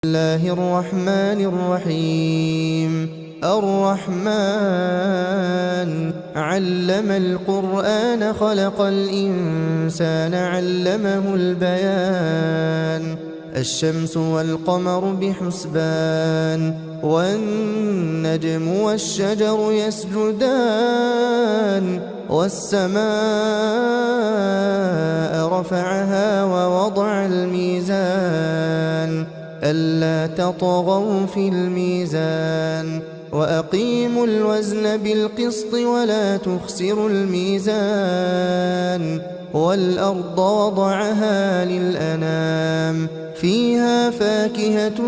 الله الرحمن الرحيم. الرحمن علم القرآن خلق الإنسان علمه البيان. الشمس والقمر بحسبان والنجم والشجر يسجدان والسماء رفعها ووضع الميزان ألا تطغوا في الميزان وأقيموا الوزن بالقسط ولا تخسروا الميزان والأرض وضعها للأنام فيها فاكهة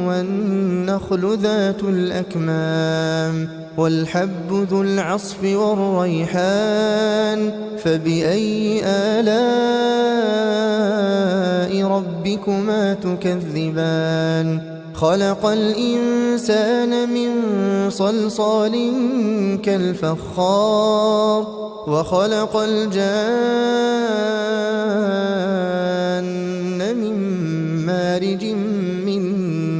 والنخل ذات الأكمام والحب ذو العصف والريحان فبأي آلاء ربكما تكذبان خلق الإنسان من صلصال كالفخار وخلق الجان من مارج من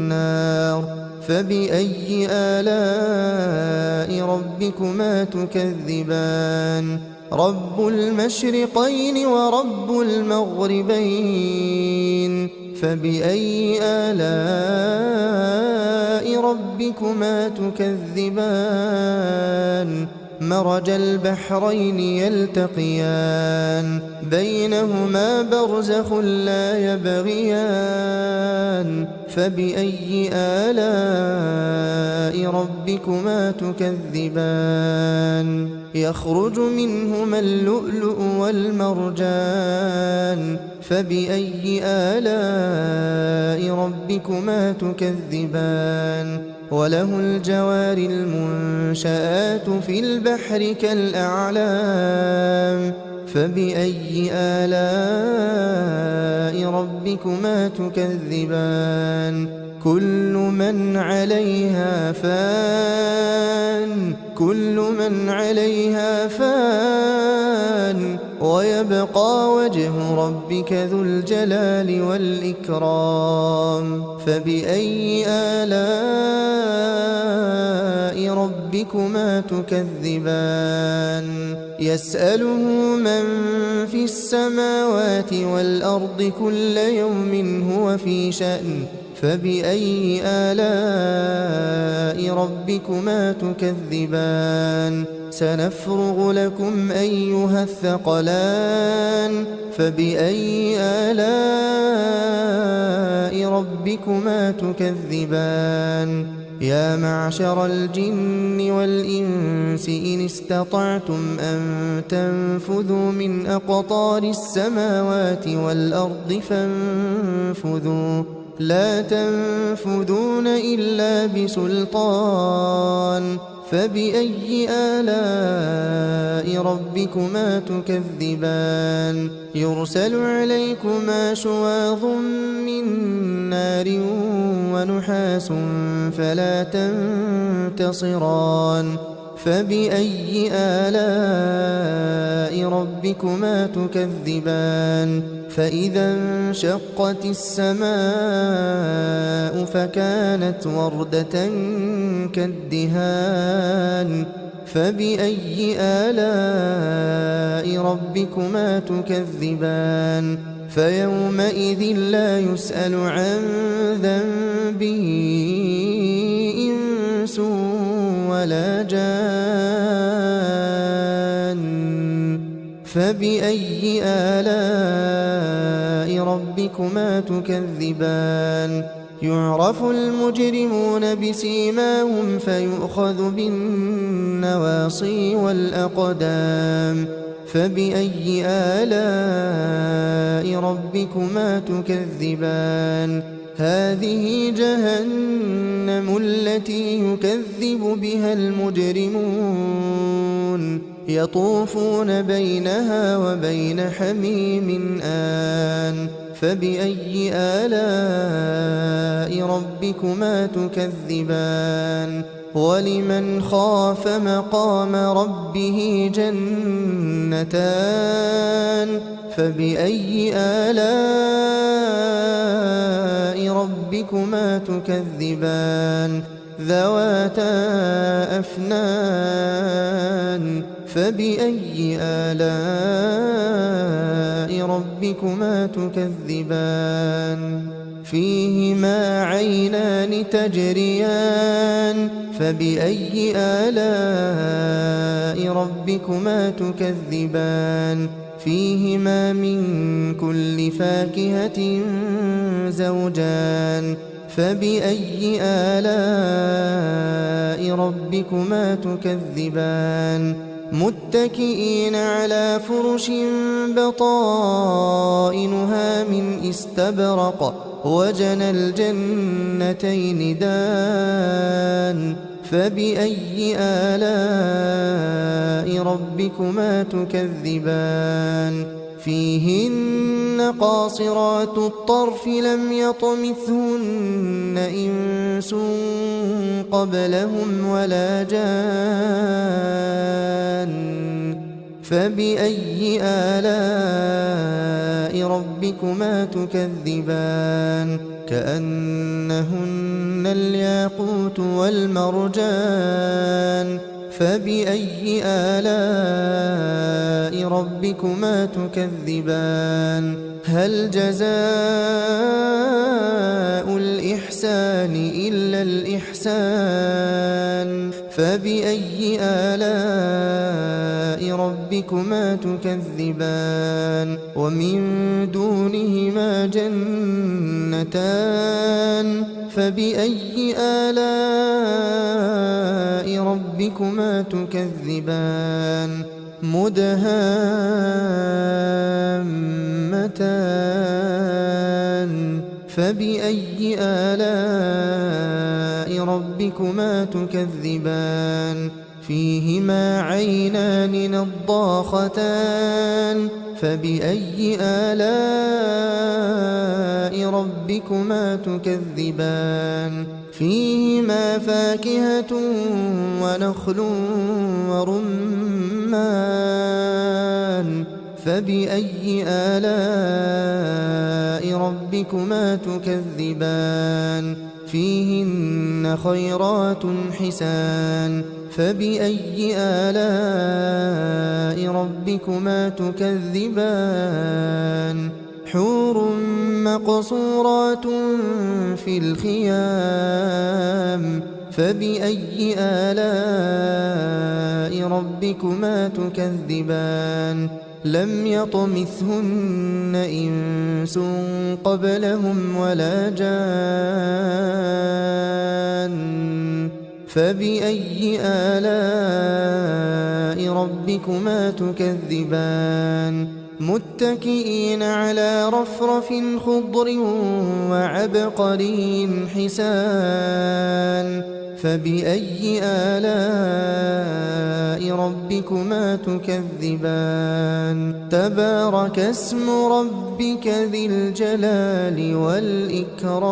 نار فبأي آلاء ربكما تكذبان رب المشرقين ورب المغربين فبأي آلاء ربكما تكذبان مرج البحرين يلتقيان بينهما برزخ لا يبغيان فبأي آلاء ربكما تكذبان يخرج منهما اللؤلؤ والمرجان فبأي آلاء ربكما تكذبان وله الجوار المنشآت في البحر كالأعلام فبأي آلاء ربكما تكذبان كل من عليها فان ويبقى وجه ربك ذو الجلال والإكرام فبأي آلاء ربكما تكذبان يسأله من في السماوات والأرض كل يوم هو في شأن فبأي آلاء ربكما تكذبان سنفرغ لكم أيها الثقلان فبأي آلاء ربكما تكذبان يا معشر الجن والإنس إن استطعتم أن تنفذوا من أقطار السماوات والأرض فانفذوا لا تنفذون إلا بسلطان فبأي آلاء ربكما تكذبان يرسل عليكما شواظ من نار ونحاس فلا تنتصران فبأي آلاء ربكما تكذبان فإذا انشقت السماء فكانت وردة كالدهان فبأي آلاء ربكما تكذبان فيومئذ لا يسأل عن ذنبه إنس ولا جان فبأي آلاء ربكما تكذبان يعرف المجرمون بسيماهم فيؤخذ بالنواصي والأقدام فبأي آلاء ربكما تكذبان هذه جهنم التي يكذب بها المجرمون يطوفون بينها وبين حميم آن فبأي آلاء ربكما تكذبان ولمن خاف مقام ربه جنتان فبأي آلاء ربكما تكذبان ذواتا أفنان فبأي آلاء ربكما تكذبان فيهما عينان تجريان فبأي آلاء ربكما تكذبان فيهما من كل فاكهة زوجان فبأي آلاء ربكما تكذبان متكئين على فرش بطائنها من استبرق وجنى الجنتين دان فبأي آلاء ربكما تكذبان فيهن قاصرات الطرف لم يطمثهن إنس قبلهم ولا جان فبأي آلاء ربكما تكذبان كأنهن الياقوت والمرجان فبأي آلاء ربكما تكذبان هل جزاء الإحسان إلا الإحسان فبأي آلاء ربكما تكذبان ومن دونهما جنتان فبأي آلاء ربكما تكذبان مدهامتان فبأي آلاء ربكما تكذبان فيهما عينان نضاختان فبأي آلاء ربكما تكذبان فيهما فاكهة ونخل ورمان فبأي آلاء ربكما تكذبان فيهن خيرات حسان فبأي آلاء ربكما تكذبان حور مقصورات في الخيام فبأي آلاء ربكما تكذبان لم يطمثهن إنس قبلهم ولا جان فبأي آلاء ربكما تكذبان متكئين على رفرف خضر وعبقري حسان فبأي آلاء ربكما تكذبان تبارك اسم ربك ذي الجلال والإكرام